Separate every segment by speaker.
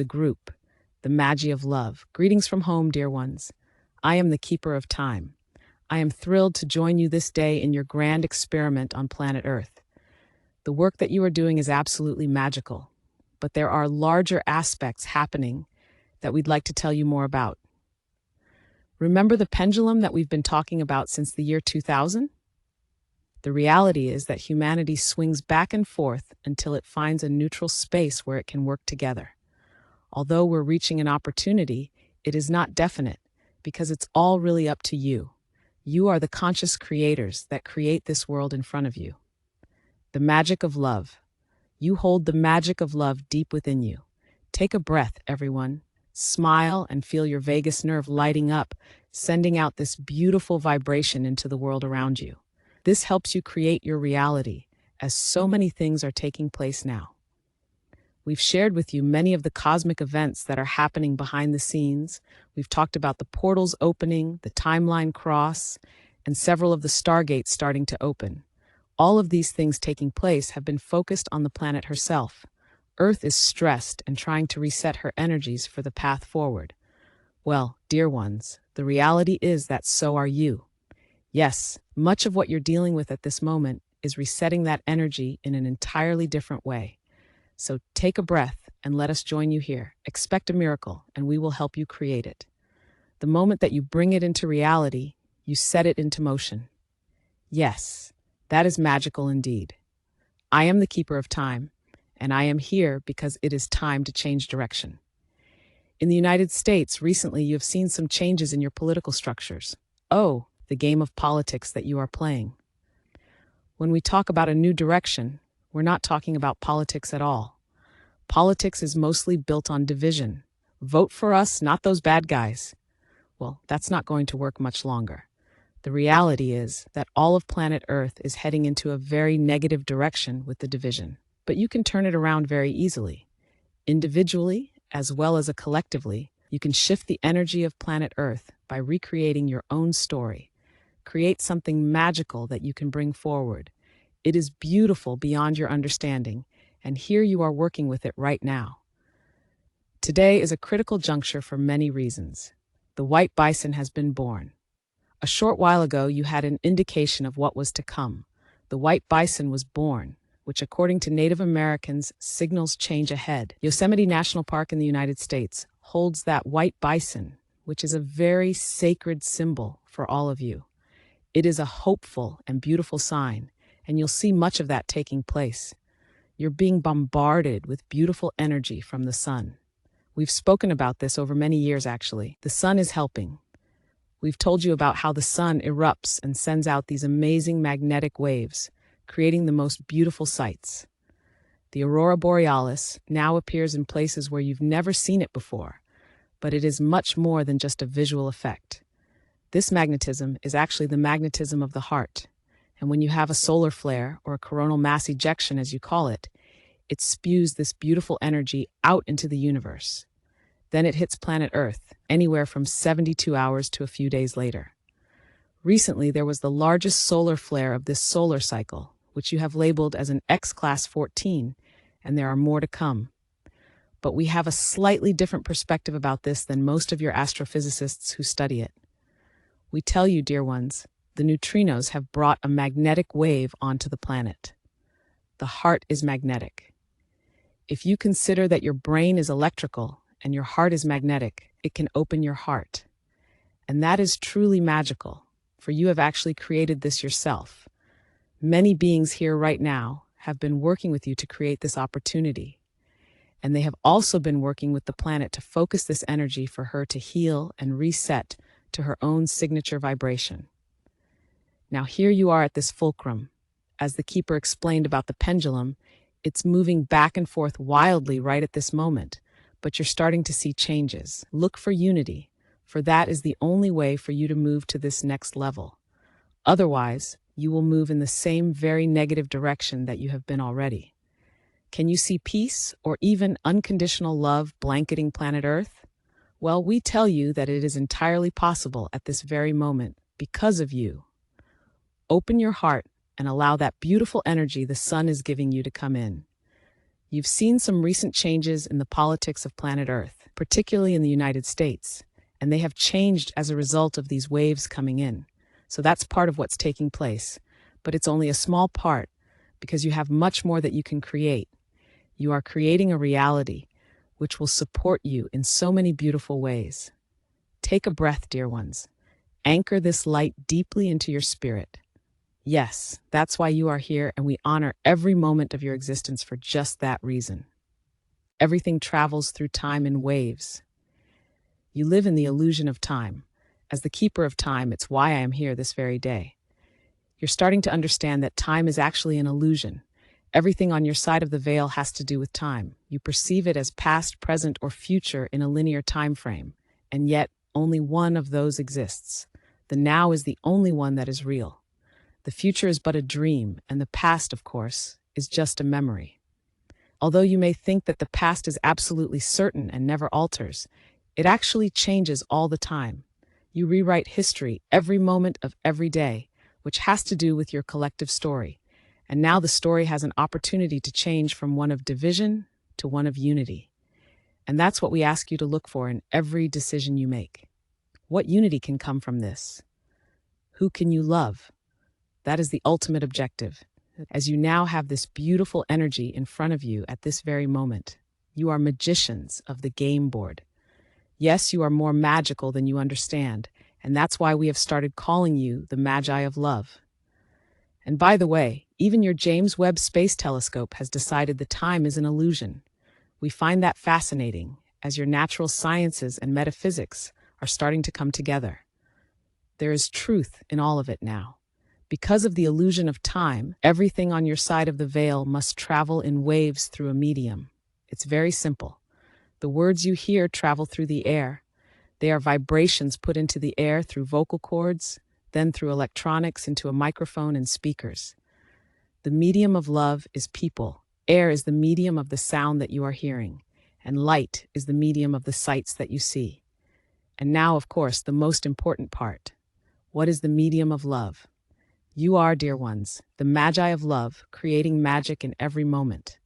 Speaker 1: the group, the Magi of love. Greetings from home, dear ones. I am the keeper of time. I am thrilled to join you this day in your grand experiment on planet Earth. The work that you are doing is absolutely magical, but there are larger aspects happening that we'd like to tell you more about. Remember the pendulum that we've been talking about since the year 2000? The reality is that humanity swings back and forth until it finds a neutral space where it can work together. Although we're reaching an opportunity, it is not definite because it's all really up to you. You are the conscious creators that create this world in front of you. The magic of love. You hold the magic of love deep within you. Take a breath, everyone. Smile and feel your vagus nerve lighting up, sending out this beautiful vibration into the world around you. This helps you create your reality, as so many things are taking place now. We've shared with you many of the cosmic events that are happening behind the scenes. We've talked about the portals opening, the timeline cross, and several of the stargates starting to open. All of these things taking place have been focused on the planet herself. Earth is stressed and trying to reset her energies for the path forward. Well, dear ones, the reality is that so are you. Yes, much of what you're dealing with at this moment is resetting that energy in an entirely different way. So take a breath and let us join you here. Expect a miracle, and we will help you create it. The moment that you bring it into reality, you set it into motion. Yes, that is magical indeed. I am the keeper of time, and I am here because it is time to change direction. In the United States, recently you have seen some changes in your political structures. Oh, the game of politics that you are playing. When we talk about a new direction, we're not talking about politics at all. Politics is mostly built on division. Vote for us, not those bad guys. Well, that's not going to work much longer. The reality is that all of planet Earth is heading into a very negative direction with the division. But you can turn it around very easily. Individually, as well as collectively, you can shift the energy of planet Earth by recreating your own story. Create something magical that you can bring forward. It is beautiful beyond your understanding, and here you are working with it right now. Today is a critical juncture for many reasons. The white bison has been born. A short while ago, you had an indication of what was to come. The white bison was born, which according to Native Americans signals change ahead. Yosemite National Park in the United States holds that white bison, which is a very sacred symbol for all of you. It is a hopeful and beautiful sign, and you'll see much of that taking place. You're being bombarded with beautiful energy from the sun. We've spoken about this over many years, actually. The sun is helping. We've told you about how the sun erupts and sends out these amazing magnetic waves, creating the most beautiful sights. The aurora borealis now appears in places where you've never seen it before, but it is much more than just a visual effect. This magnetism is actually the magnetism of the heart, and when you have a solar flare, or a coronal mass ejection as you call it, it spews this beautiful energy out into the universe. Then it hits planet Earth, anywhere from 72 hours to a few days later. Recently, there was the largest solar flare of this solar cycle, which you have labeled as an X-class 14, and there are more to come. But we have a slightly different perspective about this than most of your astrophysicists who study it. We tell you, dear ones, the neutrinos have brought a magnetic wave onto the planet. The heart is magnetic. If you consider that your brain is electrical and your heart is magnetic, it can open your heart. And that is truly magical, for you have actually created this yourself. Many beings here right now have been working with you to create this opportunity. And they have also been working with the planet to focus this energy for her to heal and reset to her own signature vibration. Now here you are at this fulcrum. As the keeper explained about the pendulum, it's moving back and forth wildly right at this moment, but you're starting to see changes. Look for unity, for that is the only way for you to move to this next level. Otherwise, you will move in the same very negative direction that you have been already. Can you see peace or even unconditional love blanketing planet Earth? Well, we tell you that it is entirely possible at this very moment because of you. Open your heart and allow that beautiful energy the sun is giving you to come in. You've seen some recent changes in the politics of planet Earth, particularly in the United States, and they have changed as a result of these waves coming in. So that's part of what's taking place, but it's only a small part because you have much more that you can create. You are creating a reality which will support you in so many beautiful ways. Take a breath, dear ones. Anchor this light deeply into your spirit. Yes, that's why you are here, and we honor every moment of your existence for just that reason. Everything travels through time in waves. You live in the illusion of time. As the keeper of time, it's why I am here this very day. You're starting to understand that time is actually an illusion. Everything on your side of the veil has to do with time. You perceive it as past, present, or future in a linear time frame, and yet only one of those exists. The now is the only one that is real. The future is but a dream, and the past, of course, is just a memory. Although you may think that the past is absolutely certain and never alters, it actually changes all the time. You rewrite history every moment of every day, which has to do with your collective story. And now the story has an opportunity to change from one of division to one of unity. And that's what we ask you to look for in every decision you make. What unity can come from this? Who can you love? That is the ultimate objective. As you now have this beautiful energy in front of you at this very moment, you are magicians of the game board. Yes, you are more magical than you understand, and that's why we have started calling you the Magi of Love. And by the way, even your James Webb Space Telescope has decided the time is an illusion. We find that fascinating, as your natural sciences and metaphysics are starting to come together. There is truth in all of it now. Because of the illusion of time, everything on your side of the veil must travel in waves through a medium. It's very simple. The words you hear travel through the air. They are vibrations put into the air through vocal cords, then through electronics into a microphone and speakers. The medium of love is people. Air is the medium of the sound that you are hearing, and light is the medium of the sights that you see. And now, of course, the most important part. What is the medium of love? You are, dear ones, the Magi of love, creating magic in every moment.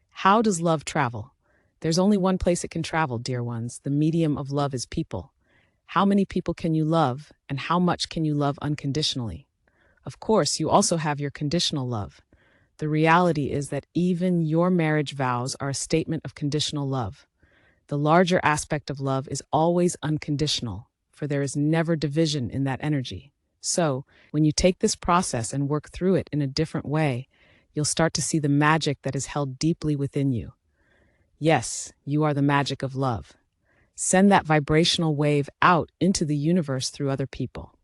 Speaker 1: How does love travel? There's only one place it can travel, dear ones. The medium of love is people. How many people can you love, and how much can you love unconditionally? Of course, you also have your conditional love. The reality is that even your marriage vows are a statement of conditional love. The larger aspect of love is always unconditional, for there is never division in that energy. So, when you take this process and work through it in a different way, you'll start to see the magic that is held deeply within you. Yes, you are the magic of love. Send that vibrational wave out into the universe through other people.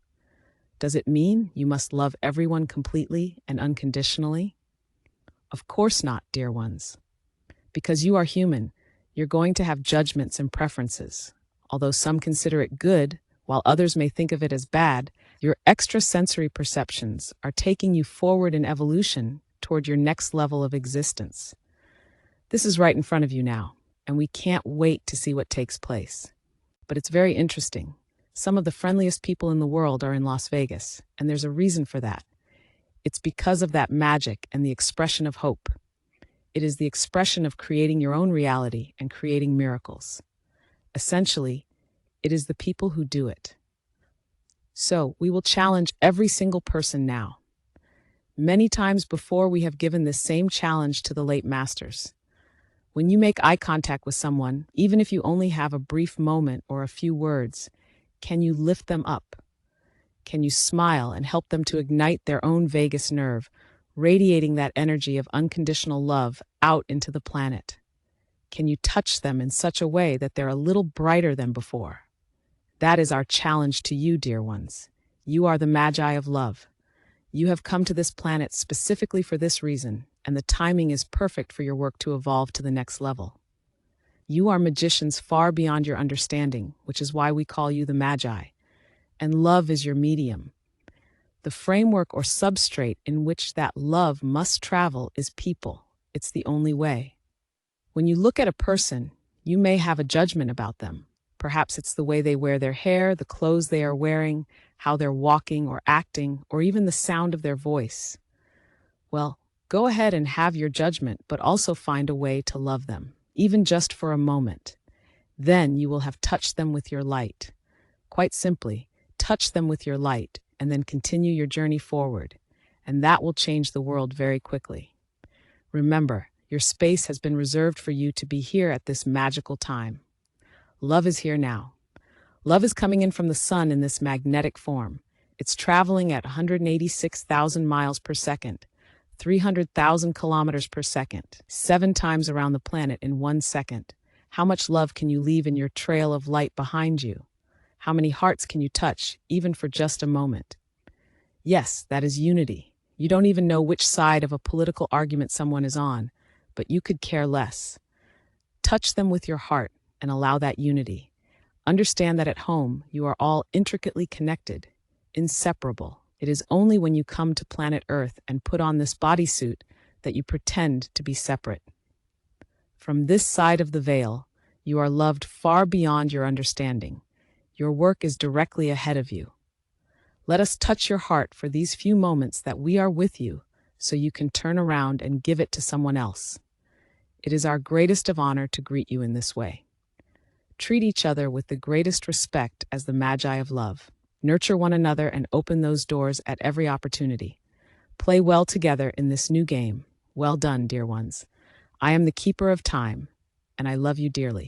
Speaker 1: Does it mean you must love everyone completely and unconditionally? Of course not, dear ones. Because you are human, you're going to have judgments and preferences. Although some consider it good, while others may think of it as bad, your extrasensory perceptions are taking you forward in evolution toward your next level of existence. This is right in front of you now, and we can't wait to see what takes place. But it's very interesting. Some of the friendliest people in the world are in Las Vegas, and there's a reason for that. It's because of that magic and the expression of hope. It is the expression of creating your own reality and creating miracles. Essentially, it is the people who do it. So, we will challenge every single person now. Many times before, we have given this same challenge to the late masters. When you make eye contact with someone, even if you only have a brief moment or a few words, can you lift them up? Can you smile and help them to ignite their own vagus nerve, radiating that energy of unconditional love out into the planet? Can you touch them in such a way that they're a little brighter than before? That is our challenge to you, dear ones. You are the Magi of love. You have come to this planet specifically for this reason, and the timing is perfect for your work to evolve to the next level. You are magicians far beyond your understanding, which is why we call you the Magi. And love is your medium. The framework or substrate in which that love must travel is people. It's the only way. When you look at a person, you may have a judgment about them. Perhaps it's the way they wear their hair, the clothes they are wearing, how they're walking or acting, or even the sound of their voice. Well, Go ahead and have your judgment, but also find a way to love them, even just for a moment. Then you will have touched them with your light. Quite simply, touch them with your light and then continue your journey forward, and that will change the world very quickly. Remember, your space has been reserved for you to be here at this magical time. Love is here now. Love is coming in from the sun in this magnetic form. It's traveling at 186,000 miles per second, 300,000 kilometers per second, 7 times around the planet in 1 second. How much love can you leave in your trail of light behind you? How many hearts can you touch, even for just a moment? Yes, that is unity. You don't even know which side of a political argument someone is on, but you could care less. Touch them with your heart and allow that unity. Understand that at home, you are all intricately connected, inseparable. It is only when you come to planet Earth and put on this bodysuit that you pretend to be separate. From this side of the veil, you are loved far beyond your understanding. Your work is directly ahead of you. Let us touch your heart for these few moments that we are with you, so you can turn around and give it to someone else. It is our greatest of honor to greet you in this way. Treat each other with the greatest respect as the Magi of love. Nurture one another and open those doors at every opportunity. Play well together in this new game. Well done, dear ones. I am the keeper of time, and I love you dearly.